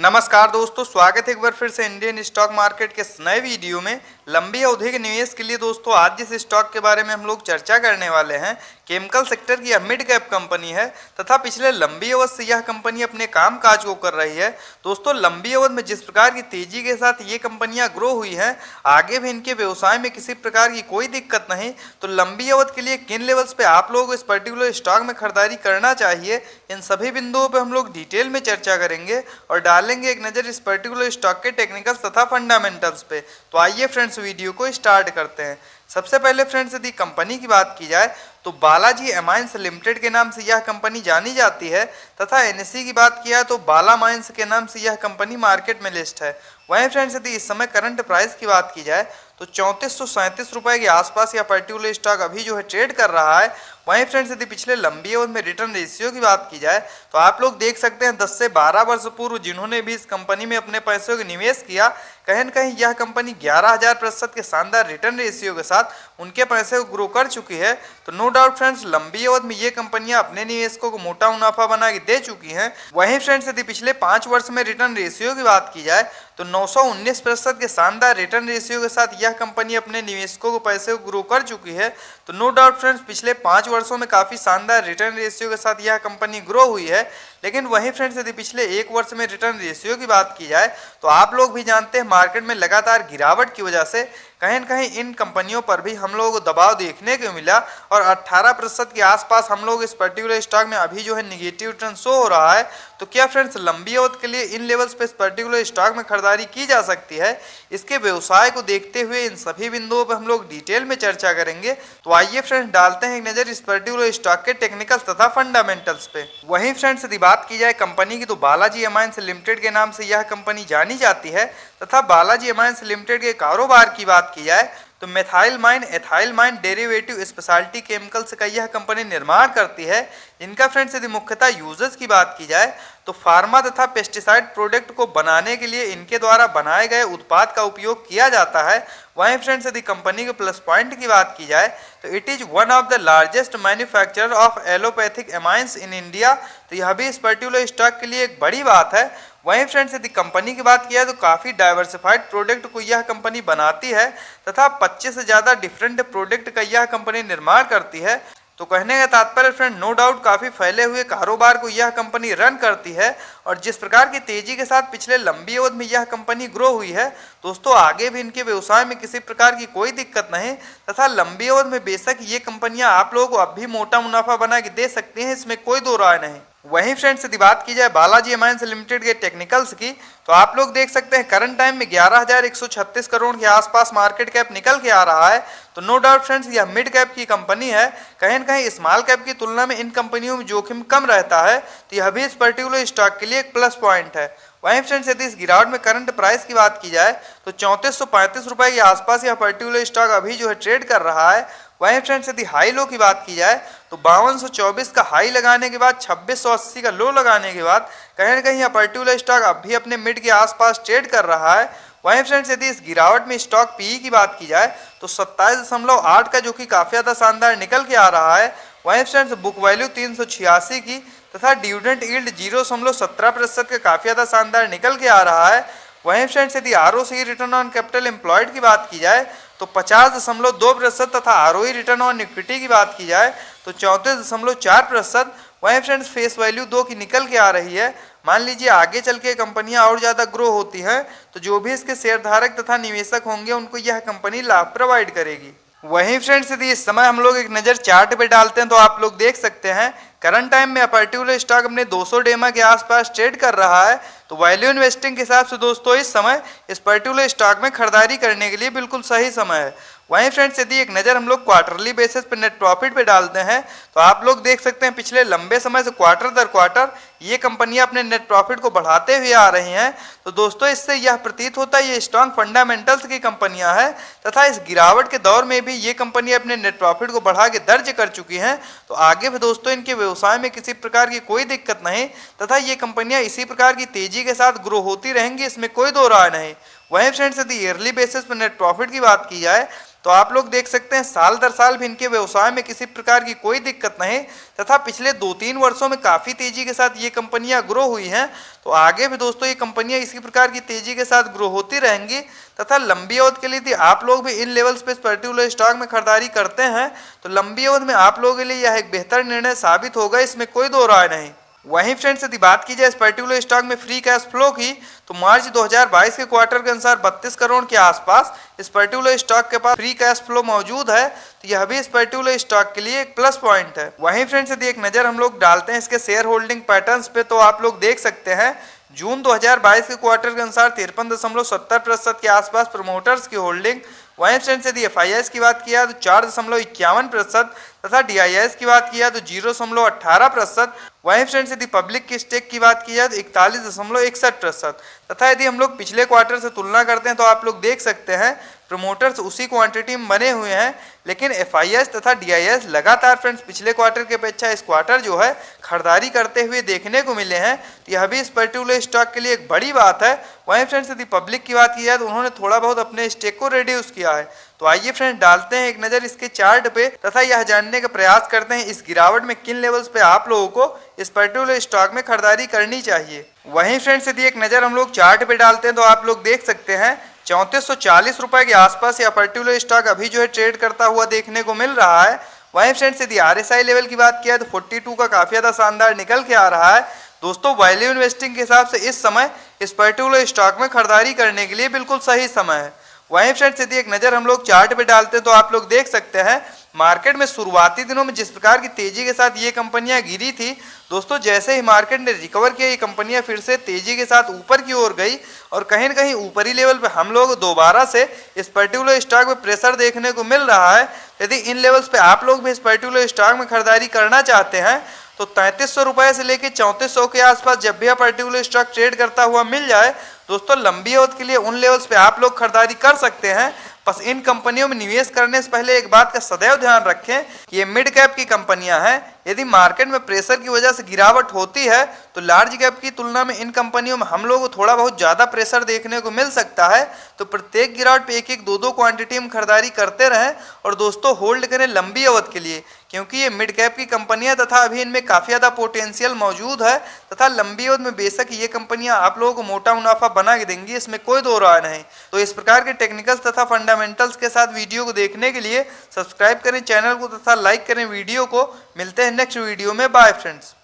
नमस्कार दोस्तों, स्वागत है एक बार फिर से इंडियन स्टॉक मार्केट के नए वीडियो में। लंबी अवधि के निवेश के लिए दोस्तों आज जिस स्टॉक के बारे में हम लोग चर्चा करने वाले हैं, केमिकल सेक्टर की मिड कैप कंपनी है तथा पिछले लंबी अवधि से यह कंपनी अपने काम काज को कर रही है। दोस्तों लंबी अवधि में जिस प्रकार की तेजी के साथ ये कंपनियां ग्रो हुई हैं, आगे भी इनके व्यवसाय में किसी प्रकार की कोई दिक्कत नहीं। तो लंबी अवधि के लिए किन लेवल्स पे आप लोग इस पर्टिकुलर स्टॉक में खरीदारी करना चाहिए, इन सभी बिंदुओं पे हम लोग डिटेल में चर्चा करेंगे और डालेंगे एक नज़र इस पर्टिकुलर स्टॉक के टेक्निकल्स तथा फंडामेंटल्स पे। तो आइए फ्रेंड्स वीडियो को स्टार्ट करते हैं। सबसे पहले फ्रेंड्स यदि कंपनी की बात की जाए तो बालाजी एमाइंस लिमिटेड के नाम से यह कंपनी जानी जाती है तथा एनएसई की बात किया तो बाला माइंस के नाम से यह कंपनी मार्केट में लिस्ट है। वहीं फ्रेंड्स यदि इस समय करंट प्राइस की बात की जाए तो 3437 रुपए के आसपास यह पर्टिकुलर स्टॉक अभी जो है ट्रेड कर रहा है। वहीं फ्रेंड्स यदि पिछले लंबी अवधि में रिटर्न रेशियो की बात की जाए तो आप लोग देख सकते हैं 10 से 12 वर्ष पूर्व जिन्होंने भी इस कंपनी में अपने पैसों का निवेश किया, कहीं न कहीं यह कंपनी 11,000% के शानदार रिटर्न रेशियो के साथ उनके पैसे को ग्रो कर चुकी है। तो नो डाउट फ्रेंड्स लंबी अवधि में ये कंपनियां अपने निवेशकों को मोटा मुनाफा बना के दे चुकी हैं। वहीं फ्रेंड्स यदि पिछले 5 वर्ष में रिटर्न रेशियो की बात की जाए तो 919% के शानदार रिटर्न रेशियो के साथ यह कंपनी अपने निवेशकों को पैसे को ग्रो कर चुकी है। तो नो डाउट फ्रेंड्स पिछले 5 वर्षों में काफ़ी शानदार रिटर्न रेशियो के साथ यह कंपनी ग्रो हुई है। लेकिन वहीं फ्रेंड्स यदि पिछले 1 वर्ष में रिटर्न रेशियो की बात की जाए तो आप लोग भी जानते हैं मार्केट में लगातार गिरावट की वजह से कहीं न कहीं इन कंपनियों पर भी हम लोगों को दबाव देखने को मिला और 18% के आसपास हम लोग इस पर्टिकुलर स्टॉक में अभी जो है निगेटिव रिटर्न शो हो रहा है। तो क्या फ्रेंड्स लंबी अवधि के लिए इन लेवल्स पे इस पर्टिकुलर स्टॉक में खरीदारी की जा सकती है? इसके व्यवसाय को देखते हुए इन सभी बिंदुओं पर हम लोग डिटेल में चर्चा करेंगे। तो आइए फ्रेंड्स डालते हैं एक नज़र इस पर्टिकुलर स्टॉक के टेक्निकल्स तथा फंडामेंटल्स पे। वहीं फ्रेंड्स यदि बात की जाए कंपनी की तो बालाजी एमाइंस लिमिटेड के नाम से यह कंपनी जानी जाती है तथा बालाजी एमाइंस लिमिटेड के कारोबार की बात की जाए तो मेथाइलमाइन एथाइलमाइन डेरिवेटिव स्पेशलिटी केमिकल्स का यह कंपनी निर्माण करती है। इनका फ्रेंड्स यदि मुख्यतः यूजर्स की बात की जाए तो फार्मा तथा पेस्टिसाइड प्रोडक्ट को बनाने के लिए इनके द्वारा बनाए गए उत्पाद का उपयोग किया जाता है। वहीं फ्रेंड्स यदि कंपनी के प्लस पॉइंट की बात की जाए तो it is one of the largest manufacturer of allopathic amines in India. तो यह भी इस पर्टिकुलर स्टॉक के लिए एक बड़ी बात है। वहीं फ्रेंड्स यदि कंपनी की बात किया तो काफ़ी डाइवर्सिफाइड प्रोडक्ट को यह कंपनी बनाती है तथा 25 से ज़्यादा डिफरेंट प्रोडक्ट का यह कंपनी निर्माण करती है। तो कहने का तात्पर्य फ्रेंड नो डाउट काफ़ी फैले हुए कारोबार को यह कंपनी रन करती है और जिस प्रकार की तेजी के साथ पिछले लंबी अवधि में यह कंपनी ग्रो हुई है दोस्तों आगे भी इनके व्यवसाय में किसी प्रकार की कोई दिक्कत नहीं तथा लंबी अवधि में बेशक ये कंपनियां आप लोगों को अब भी मोटा मुनाफा बना के दे सकती हैं, इसमें कोई दो राय नहीं। वहीं फ्रेंड्स यदि बात की जाए बालाजी एमाइंस लिमिटेड के टेक्निकल्स की तो आप लोग देख सकते हैं करंट टाइम में 11,136 करोड़ के आसपास मार्केट कैप निकल के आ रहा है। तो नो डाउट फ्रेंड्स यह मिड कैप की कंपनी है, कहीं न कहीं स्मॉल कैप की तुलना में इन कंपनियों में जोखिम कम रहता है। तो यह भी इस पर्टिकुलर स्टॉक के लिए एक प्लस पॉइंट है। वहीं फ्रेंड्स यदि इस गिरावट में करंट प्राइस की बात की जाए तो 3435 रुपए के आसपास यह पर्टिकुलर स्टॉक अभी जो है ट्रेड कर रहा है। वहीं फ्रेंड्स यदि हाई लो की बात की जाए तो 5224 का हाई लगाने के बाद 2680 का लो लगाने के बाद कहीं ना कहीं यह पर्टिकुलर स्टॉक अब भी अपने मिड के आसपास ट्रेड कर रहा है। वहीं फ्रेंड्स यदि इस गिरावट में स्टॉक पीई की बात की जाए तो 27.8 का जो कि काफ़ी ज़्यादा शानदार निकल के आ रहा है। वहीं फ्रेंड्स बुक वैल्यू 386 की तथा डिविडेंड यील्ड 0.17% का काफ़ी ज़्यादा शानदार निकल के आ रहा है। वहीं फ्रेंड्स यदि ROC return on capital employed की बात की जाए तो 50.2% तथा आरओई रिटर्न ऑन इक्विटी की बात की जाए तो 34.4%। वहीं फ्रेंड्स फेस वैल्यू 2 की निकल के आ रही है। मान लीजिए आगे चल के कंपनियां और ज़्यादा ग्रो होती हैं तो जो भी इसके शेयरधारक तथा निवेशक होंगे उनको यह कंपनी लाभ प्रोवाइड करेगी। वहीं फ्रेंड्स यदि इस समय हम लोग एक नज़र चार्ट पे डालते हैं तो आप लोग देख सकते हैं करंट टाइम में पर्टिकुलर स्टॉक अपने 200 डेमा के आसपास ट्रेड कर रहा है। तो वैल्यू इन्वेस्टिंग के हिसाब से दोस्तों इस समय इस पर्टिकुलर स्टॉक में खरीदारी करने के लिए बिल्कुल सही समय है। वहीं फ्रेंड्स यदि एक नज़र हम लोग क्वार्टरली बेसिस पे नेट प्रॉफिट पे डालते हैं तो आप लोग देख सकते हैं पिछले लंबे समय से क्वार्टर दर क्वार्टर ये कंपनियां अपने नेट प्रॉफिट को बढ़ाते हुए आ रही हैं। तो दोस्तों इससे यह प्रतीत होता है ये स्ट्रॉन्ग फंडामेंटल्स की कंपनियां हैं तथा इस गिरावट के दौर में भी ये कंपनी अपने नेट प्रॉफिट को बढ़ा के दर्ज कर चुकी हैं। तो आगे भी दोस्तों इनके व्यवसाय में किसी प्रकार की कोई दिक्कत नहीं तथा ये कंपनियां इसी प्रकार की तेजी के साथ ग्रो होती रहेंगी, इसमें कोई दो राय नहीं। वहीं फ्रेंड्स यदि ईयरली बेसिस पर नेट प्रॉफिट की बात की जाए तो आप लोग देख सकते हैं साल दर साल भी इनके व्यवसाय में किसी प्रकार की कोई दिक्कत नहीं तथा पिछले 2-3 वर्षों में काफ़ी तेजी के साथ ये ये कंपनियां ग्रो हुई हैं, तो आगे भी दोस्तों ये कंपनियां इसी प्रकार की तेजी के साथ ग्रो होती रहेंगी तथा लंबी अवधि के लिए यदि आप लोग भी इन लेवल्स पे इस पर्टिकुलर स्टॉक में खरीदारी करते हैं तो लंबी अवधि में आप लोगों के लिए यह एक बेहतर निर्णय साबित होगा, इसमें कोई दो राय नहीं। वहीं फ्रेंड्स यदि बात की जाए इस पर्टिकुलर स्टॉक में फ्री कैश फ्लो की, तो मार्च 2022 के क्वार्टर के अनुसार 32 करोड़ के आसपास इस पर्टिकुलर स्टॉक के पास फ्री कैश फ्लो मौजूद है, तो यह भी इस पर्टिकुलर स्टॉक के लिए एक प्लस पॉइंट है। वहीं फ्रेंड्स यदि एक नजर हम लोग डालते हैं इसके शेयर होल्डिंग पैटर्न्स पे, तो आप लोग देख सकते हैं जून 2022 के क्वार्टर के अनुसार 53.70% के आसपास प्रमोटर्स की होल्डिंग। वहीं फ्रेंड्स यदि FIIs की बात किया तो 4.51% तथा DIIs की बात किया तो 0.18%। वहीं फ्रेंड्स यदि पब्लिक की स्टेक की बात की जाए तो 41.61% तथा यदि हम लोग पिछले क्वार्टर से तुलना करते हैं तो आप लोग देख सकते हैं प्रमोटर्स उसी क्वांटिटी में बने हुए हैं, लेकिन FIIs तथा DIIs लगातार फ्रेंड्स पिछले क्वार्टर की अपेक्षा इस क्वार्टर जो है खरीदारी करते हुए देखने को मिले हैं, तो यह भी इस पर्टिकुलर स्टॉक के लिए एक बड़ी बात है। वहीं फ्रेंड्स यदि पब्लिक की बात की जाए तो उन्होंने थोड़ा बहुत अपने स्टेक को रिड्यूस किया है। तो आइए फ्रेंड्स डालते हैं एक नज़र इसके चार्ट पे तथा यह जानने का प्रयास करते हैं इस गिरावट में किन लेवल्स पे आप लोगों को इस पर्टिकुलर स्टॉक में खरीदारी करनी चाहिए। वहीं फ्रेंड्स यदि एक नज़र हम लोग चार्ट पे डालते हैं तो आप लोग देख सकते हैं 3440 रुपए के आसपास यह पर्टिकुलर स्टॉक अभी जो है ट्रेड करता हुआ देखने को मिल रहा है। वहीं फ्रेंड्स यदि RSI लेवल की बात किया तो 42 का काफ़ी ज़्यादा शानदार निकल के आ रहा है। दोस्तों वैल्यू इन्वेस्टिंग के हिसाब से इस समय इस पर्टिकुलर स्टॉक में खरीदारी करने के लिए बिल्कुल सही समय है। वहीं फ्रेंड्स यदि एक नज़र हम लोग चार्ट पे डालते हैं तो आप लोग देख सकते हैं मार्केट में शुरुआती दिनों में जिस प्रकार की तेजी के साथ ये कंपनियां गिरी थी, दोस्तों जैसे ही मार्केट ने रिकवर किया ये कंपनियां फिर से तेजी के साथ ऊपर की ओर गई और कहीं न कहीं ऊपरी लेवल पे हम लोग दोबारा से इस पर्टिकुलर स्टॉक में प्रेशर देखने को मिल रहा है। यदि इन लेवल्स पे आप लोग भी इस पर्टिकुलर स्टॉक में खरीदारी करना चाहते हैं तो 3300 रुपये से लेकर 3400 के आसपास जब भी पर्टिकुलर स्टॉक ट्रेड करता हुआ मिल जाए, दोस्तों लंबी अवधि के लिए उन लेवल्स पे आप लोग खरीदारी कर सकते हैं। बस इन कंपनियों में निवेश करने से पहले एक बात का सदैव ध्यान रखें कि ये मिड कैप की कंपनियां हैं। यदि मार्केट में प्रेशर की वजह से गिरावट होती है तो लार्ज कैप की तुलना में इन कंपनियों में हम लोग को थोड़ा बहुत ज़्यादा प्रेशर देखने को मिल सकता है। तो प्रत्येक गिरावट पे एक एक दो दो क्वांटिटी में खरीदारी करते रहें और दोस्तों होल्ड करें लंबी अवधि के लिए, क्योंकि ये मिड कैप की कंपनियां तथा अभी इनमें काफ़ी ज़्यादा पोटेंशियल मौजूद है तथा लंबी अवधि में बेशक ये कंपनियां आप लोगों को मोटा मुनाफा बना के देंगी, इसमें कोई दो राय नहीं। तो इस प्रकार के टेक्निकल्स तथा फंडामेंटल्स के साथ वीडियो को देखने के लिए सब्सक्राइब करें चैनल को तथा लाइक करें वीडियो को। मिलते हैं नेक्स्ट वीडियो में। Bye friends.